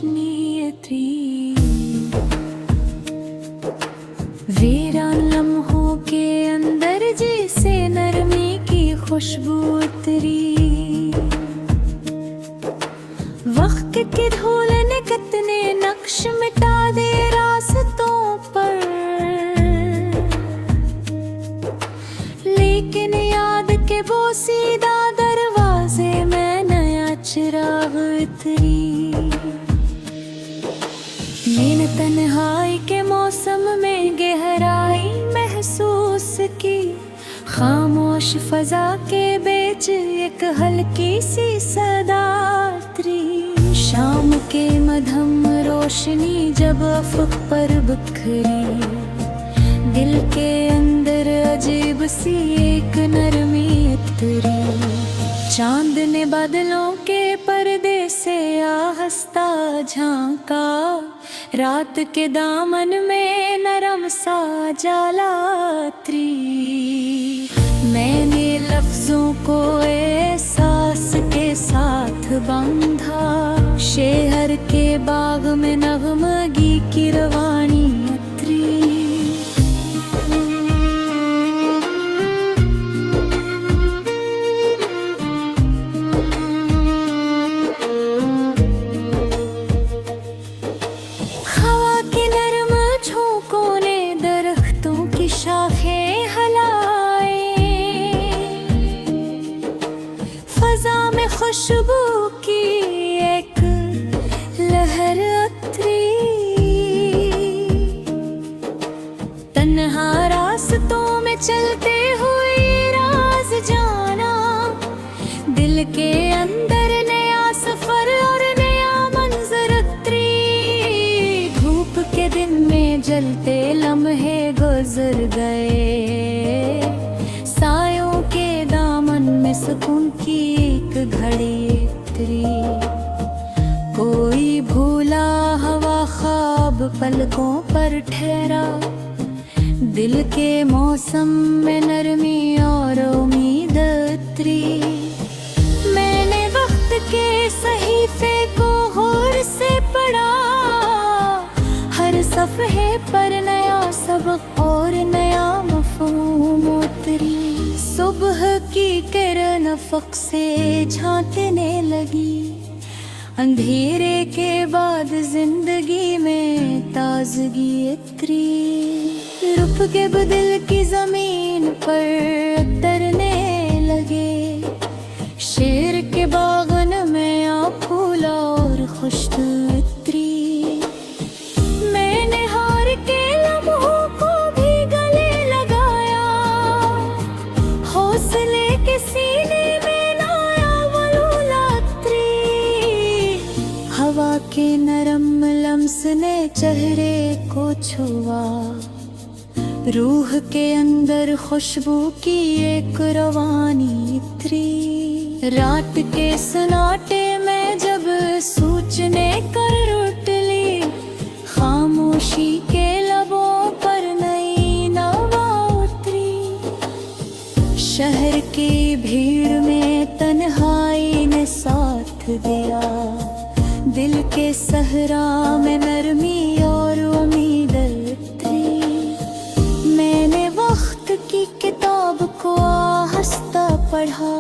रोशनी इतरी। वीरान लम्हों के अंदर जैसे नरमी की खुशबू उतरी। वक्त के धूल ने कितने नक्श मिटा दे रास्तों पर, लेकिन याद के बोसीदा दरवाजे में नया चिराग उतरी। मैंने तन्हाई के मौसम में गहराई महसूस की। खामोश फजा के बीच एक हल्की सी सदा उतरी। शाम के मध्यम रोशनी जब अफ़क़ पर बिखरी, दिल के अंदर अजीब सी एक नरमी उतरी। चांद ने बादलों के पर्दे से आहस्ता झांका, रात के दामन में नरम सा जाला उतरी। मैंने लफ्जों को एहसास के साथ बांधा, शहर के बाग में नगमगी की रवानी उतरी। हवा के नरम झोंकों ने दरख्तों की शाखें हिलाए, फजा में खुशबू की एक लहर उतरी। तन्हा रास्तों में चलते हुए राज जाना, दिल के अंदर नया सफर और नया मंजर उतरी। धूप के दिन में जलते लम्हे गुजर गए, सायों के दामन में सुकून की एक घड़ी उतरी। कोई भूला हवा ख्वाब पलकों पर ठहरा, दिल के मौसम में नरमी और उम्मीद उतरी। मैंने वक्त के सहीफे को गौर से पढ़ा, हर सफ़हे पर नया सबक और नया मफ़हूम उतरी। सुबह की किरण अफ़क़ से झांकने लगी, अंधेरे के बाद जिंदगी में ताजगी उतरी। रुक के दिल की जमीन पर उतरने लगे, शेर के बागन में आ फूला और खुशबू उतरी। मैंने हार के लम्हों को भी गले लगाया, हौसले के सीने में नया वलूला उतरी। हवा के नरम लम्स ने चेहरे को छुआ, रूह के अंदर खुशबू की एक रवानी उतरी। रात के सन्नाटे में जब सूचने कर उठ ली, खामोशी के लबों पर नई नवा उतरी। शहर की भीड़ में तन्हाई ने साथ दिया, दिल के सहरा में नरमी और उम्मीद उतरी। मैंने वक्त की किताब को आहिस्ता पढ़ा,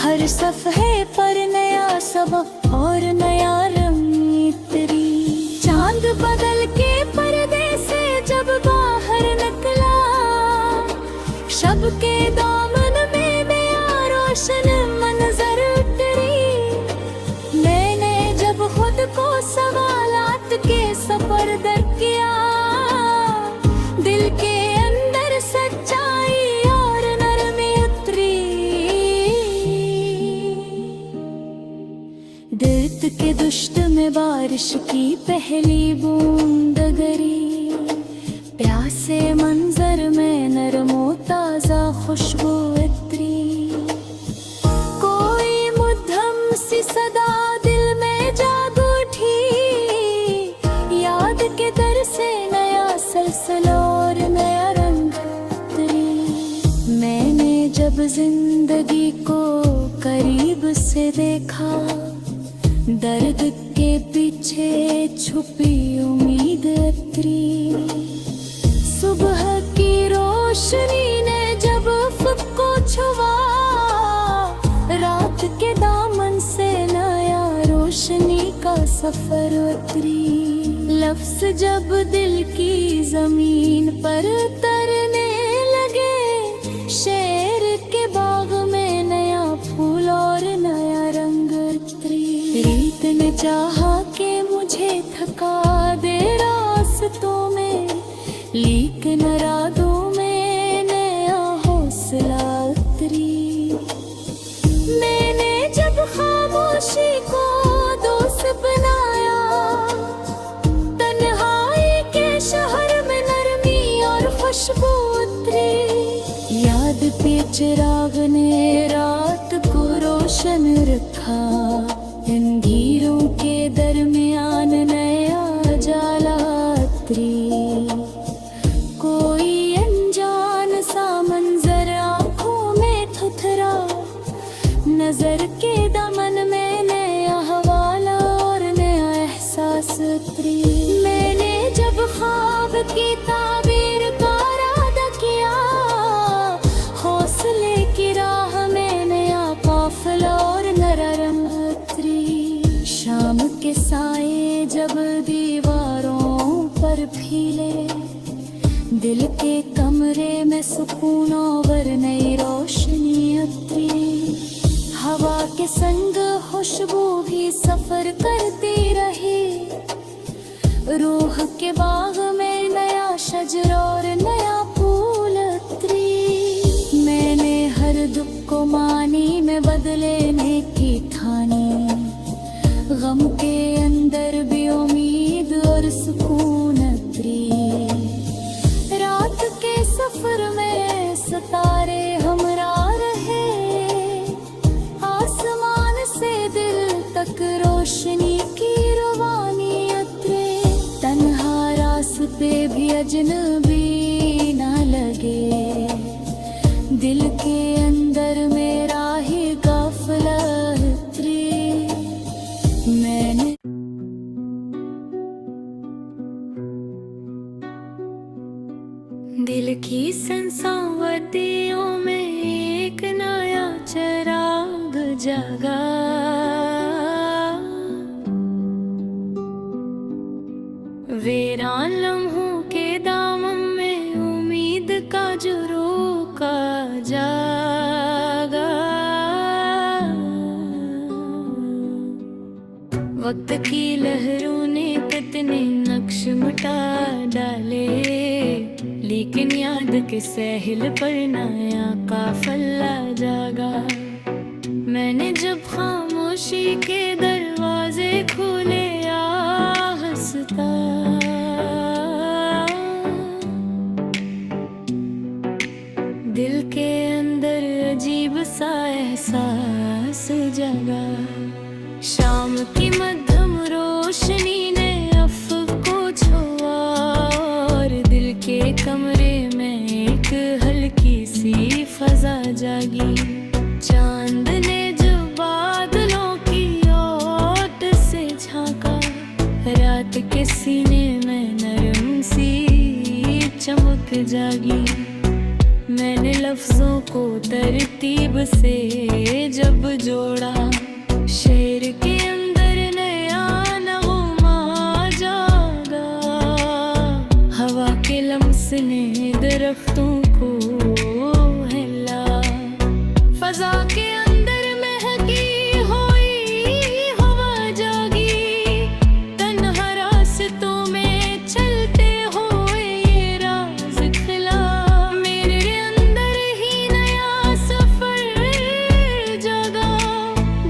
हर सफ़हे पर नया सबक और नया रंग उतरी। चांद बदल के पर्दे से जब बाहर निकला, शब के दामन में नया रोशन मंजर उतरी। मैंने जब खुद को सवालात के सफर दर किया, दिल के अंदर सच्चाई और नरमी उतरी। दर्द के दुश्त में बारिश की पहली बूंद गिरी, प्यासे मंजर में नरमो ताजा खुशबू उतरी। कोई मध्यम सी सदा दिल में जाग उठी, याद के दर से नया सलसला और नया रंग उतरी। मैंने जब जिंदगी को करीब से देखा, दर्द के पीछे छुपी उम्मीद अतरी। सुबह की रोशनी ने जब अफ़क़ को छुआ, रात के दामन से नया रोशनी का सफर उतरी। लफ्ज़ जब दिल की जमीन पर तरने लगे, शेर के बाग में नया फूल और नया रंग उतरी। रीत ने चाहा कि मुझे थका दे रास्तों में, लेकिन रातों में नया हौसला उतरी। मैंने जब खामोशी को दोस्त बनाया, तन्हाई के शहर में नरमी और खुशबू उतरी। याद के चिराग ने रात को रोशन रखा, अंधेरों के दरमियान नया जाला उतरी। कोई अनजान सा मंजर आँखों में थुथरा, नजर के दामन में नया हवाला और नया एहसास उतरी। मैंने जब ख्वाब की ताबीर का इरादा किया, हौसले की राह में नया काफिला और नया रंग उतरी। शाम के साए जब दीवारों पर फीले, दिल के कमरे में सुकून और नई रोशनी उतरी। हवा के संग खुशबू भी सफर करती रही, रूह के बाग में नया शजर और नया फूल उतरी। मैंने हर दुख को मानी में बदलने की ठानी, गम के अंदर भी उम्मीद और सुकून उतरी। रात के सफर में सितारे हमरा रहे, आसमान से दिल तक रोशनी की रवानी उतरे। तन्हा रास्ते भी अजनबी ना लगे, दिल के अंदर मेरा ही काफिला उतरी। मैंने दिल की संसावदियों में एक नया चिराग जगा। वीरान लम्हों के दामन में उम्मीद का झरोका जागा। वक्त की लहरों ने कितने नक्श मिटा डाले, लेकिन याद के सहल पर नया काफिला जागा। मैंने जब खामोशी के दरवाजे खोले आहस्ता, दिल के अंदर अजीब सा एहसास जगा। शाम की मध्यम रोशनी ने अफ़क़ को छुआ, और दिल के कमरे में एक हल्की सी फजा जागी। चांद ने जो बादलों की ओट से झांका, रात के सीने में नरम सी चमक जागी। मैंने लफ्जों को तरतीब से जब जोड़ा, शेर के अंदर नया नगमा जागा। हवा के लम्स ने दरख्तों को हिला, फजा के अंदर महकी हुई हवा जागी। तन्हा रास्तों में चलते हुए ये राज खिला, मेरे अंदर ही नया सफर जागा।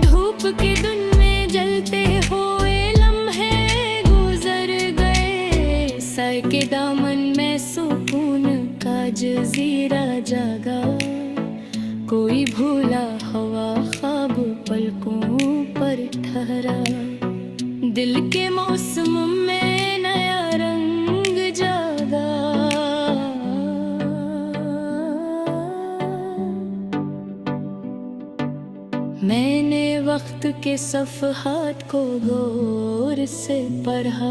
धूप के दिन में जलते हुए लम्हे गुजर गए, सर के दामन में सुकून का जजीरा जागा। कोई भूला हवा ख्वाब पलकों पर ठहरा, दिल के मौसम में नया रंग जागा। मैंने वक्त के सफ़हात को गौर गौर से पढ़ा,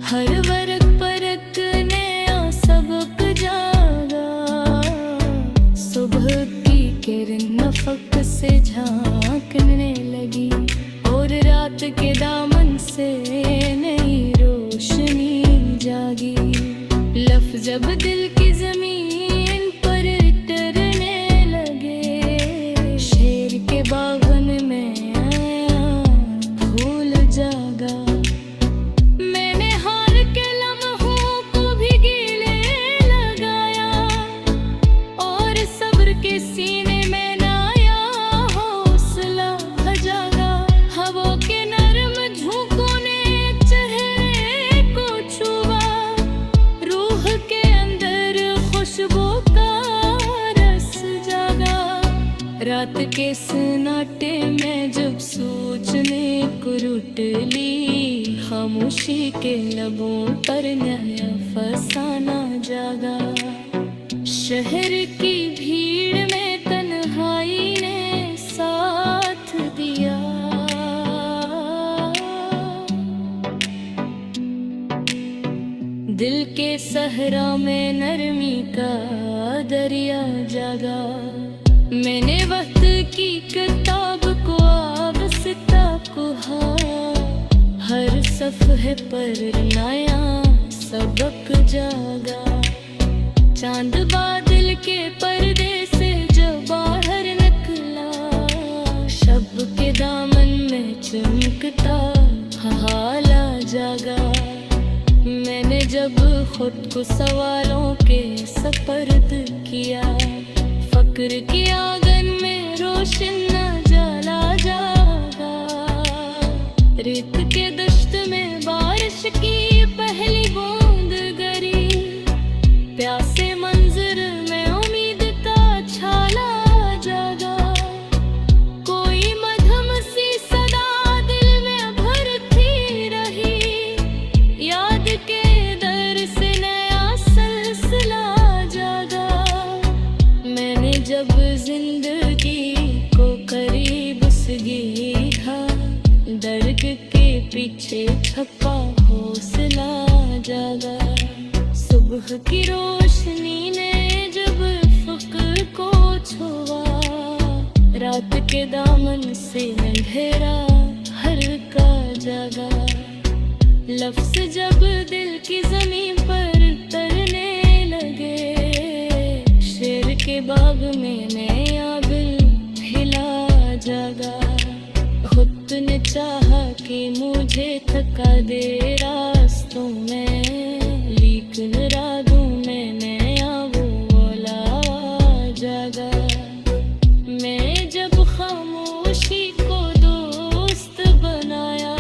हर वर्ग परक नया सबक जागा। सुबह की किरण नफक से झांकने लगी और रात के दामन से नई रोशनी जागी। लफ्ज़ जब दिल की ज़मीन पर टरने लगे, शेर के बागन में आया फूल जागा। मैंने हार के लम्हों को भी गले लगाया और सब्र के सीने में नया हौसला जागा। हवा के नरम झोंकों ने चेहरे को छुआ, रूह के अंदर खुशबू का रस जागा। रात के सन्नाटे में जब सोचने को रुट ली, खामोशी के लबों पर नया फसाना जागा। शहर की भीड़ में तन्हाई ने साथ दिया, दिल के सहरा में नरमी का दरिया जागा। मैंने वक्त की किताब को आबस्ता कुहा, हर सफ़हे पर नया सबक जागा। चांद बादल के पर्दे से जब बाहर निकला, शब के दामन में चमकता हाला जागा। मैंने जब खुद को सवालों के सपर्द किया, फक्र के आंगन में रोशन न जला जागा। रेत के दश्त में बारिश की पहली बूंद गिरी, प्यासे मंजर में उम्मीद का छाला जागा। कोई मधम सी सदा दिल में भरती रही, याद के दर से नया सिलसिला जागा। मैंने जब जिंदगी को करीब से देखा, दर्द के पीछे छपा हौसला जागा। सुबह की रोशनी ने जब फ़क्र को छुआ, रात के दामन से अंधेरा हल्का जागा। लफ्ज़ जब दिल की ज़मीन पर तरने लगे, शेर के बाग में नया दिल खिला जागा। खुद ने चाहा कि मुझे थका दे रास्तों में, लेकिन रातों में नया वो वाला जागा। मैं जब खामोशी को दोस्त बनाया,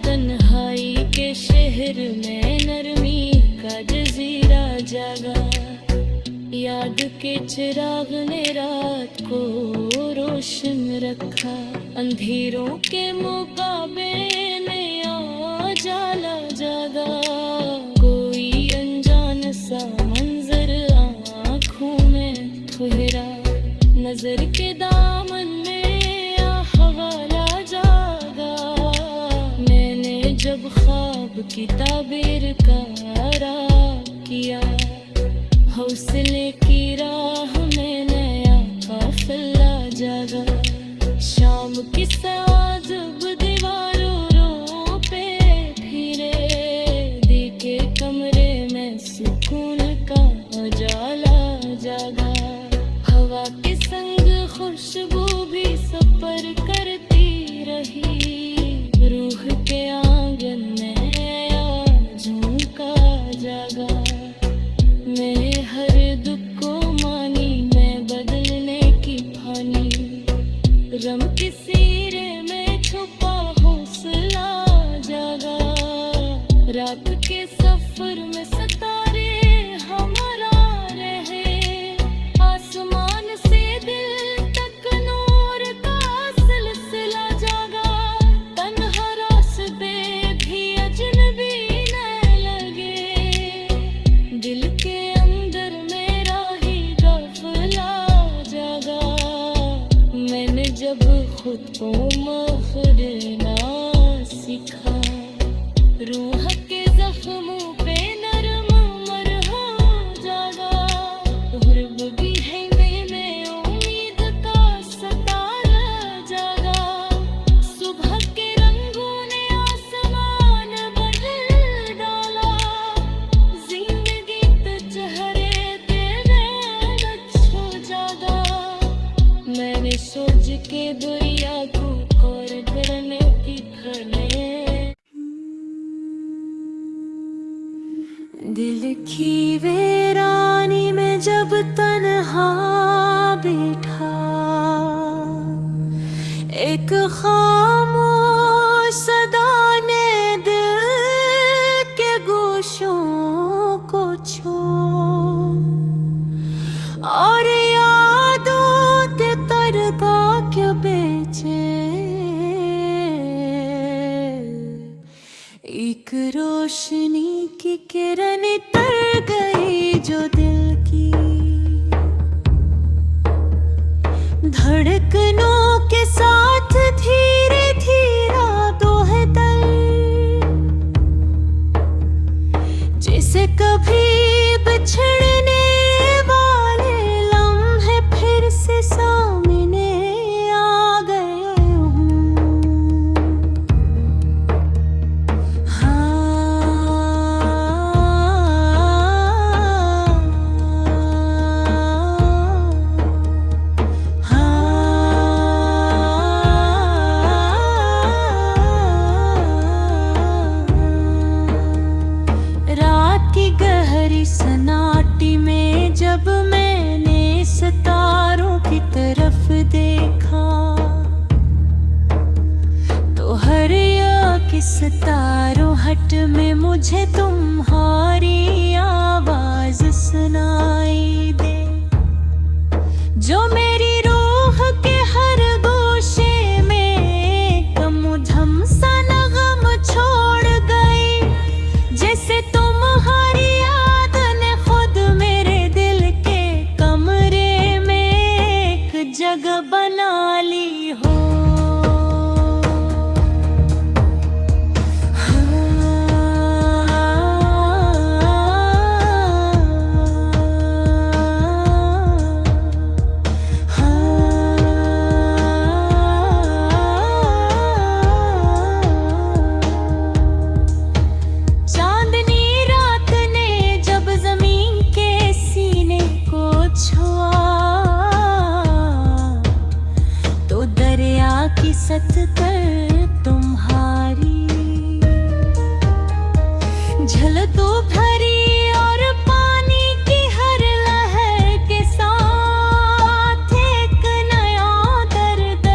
तन्हाई के शहर में नरमी का जजीरा जागा। याद के चिराग ने रात को रोशन रखा, अंधेरों के मुकाबले नया जाला जागा। कोई अनजान सा मंजर आँखों में ठहरा, नजर के दामन में हवाला जागा। मैंने जब ख्वाब की ताबीर का किया, हौसले की राह में नया काफिला जागा। शाम की साँझ जब दीवारों पे फिरे, देखे कमरे में सुकून का उजाला जागा। हवा के संग खुशबू भी सफर करती रही, रूह के आंगन में नया झोंका जागा। मेरे हर दुख को मानी मैं बदलने की ठानी, गम के सीरे में छुपा हौसला जागा। रात के सफर में सितारे हमारा रहे, आसमान से दिल तक नूर का सिलसिला जागा। तन्हा रास्ते भी अजनबी न लगे, दिल के अंदर मेरा ही गफला जागा। मैंने जब खुद को मखरना सीखा, रूह के जख्मों पे नरम मरहम जागा, गुर्ब भी है में उम्मीद का सतारा जागा। सुबह के रंगों ने आसमान बदल डाला, जिंदगी पे चेहरे तेरे छो जागा। मैंने सोच के दुनिया को और करने की खने, दिल की वीरानी में जब तन्हा बैठा, एक खामोश सदा ने दिल के गोशों को छू, और यादों ते तरदा क्यों बेचे, एक रोशनी की किरण तर गई जो दिल की, धड़कनों के साथ धीरे धीरे दोहदल, जैसे कभी बिछड़ने वाले लम्हे फिर से सामने आ गए हूँ। रात की गहरी सन्नाटी में जब मैंने सितारों की तरफ देखा, तो हर एक सितारों हट में मुझे तुम्हारी आवाज सुनाई दे, जो मेरी रूह के हर गोशे में कमुधम सा नगम छोड़ गई, जैसे तुम्हारी याद ने खुद मेरे दिल के कमरे में एक जगह बना ली हो। चांदनी रात ने जब जमीन के सीने को छुआ, तो दरिया की सतह पर तुम्हारी झलकों भरी और पानी की हर लहर के साथ एक नया दर्द,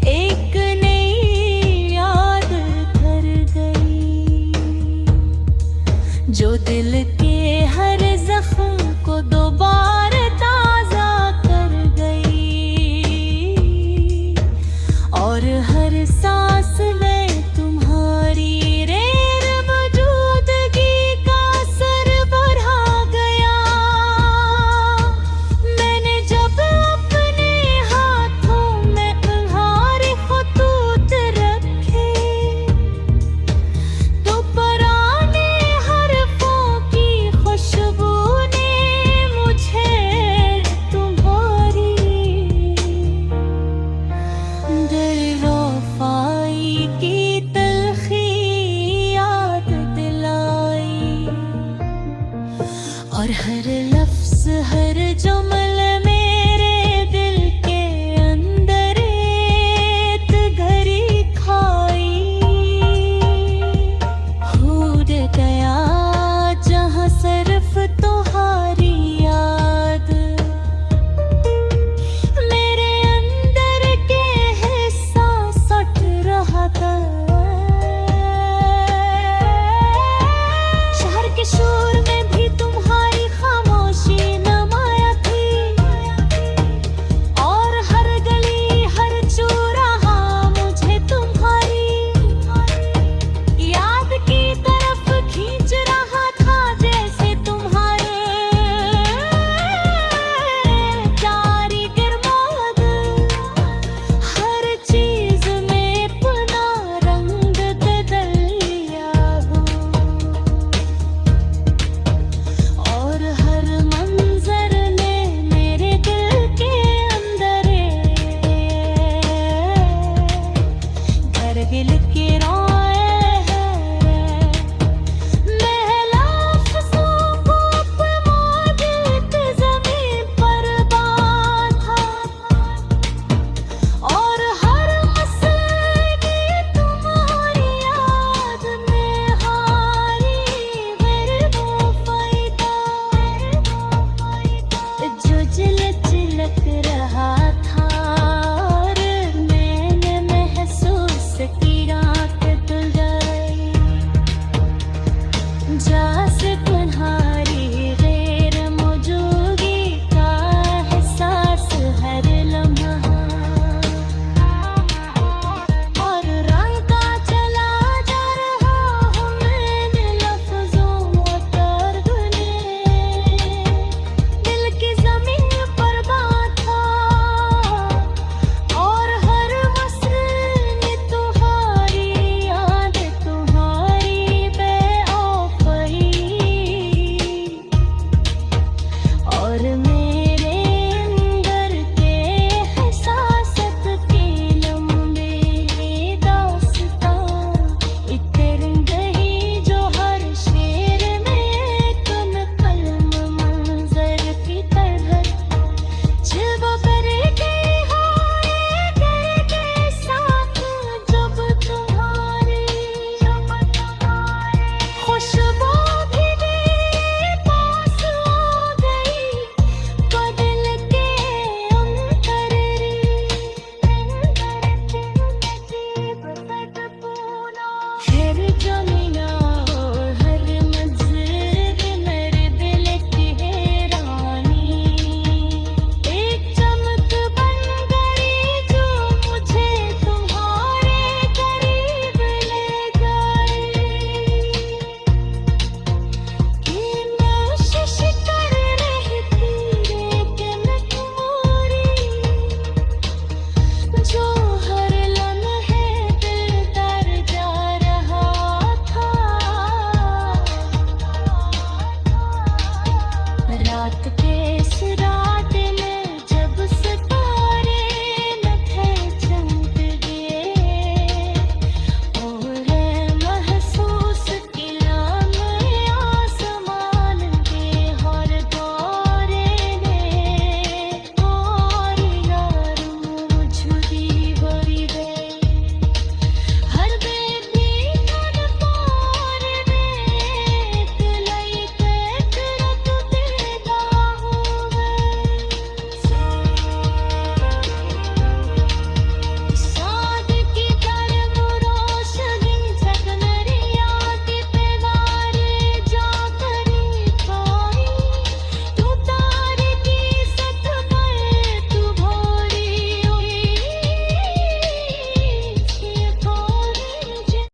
एक नई याद कर गई, जो दिल के हर जख्म को दोबारा ताजा कर गई, और हर सांस में तुम्हारी रेर मौजूदगी का असर बढ़ा गया। मैंने जब अपने हाथों में तुम्हारे खतूत रखे, तो पुराने हरफों की ছেড়ে চলে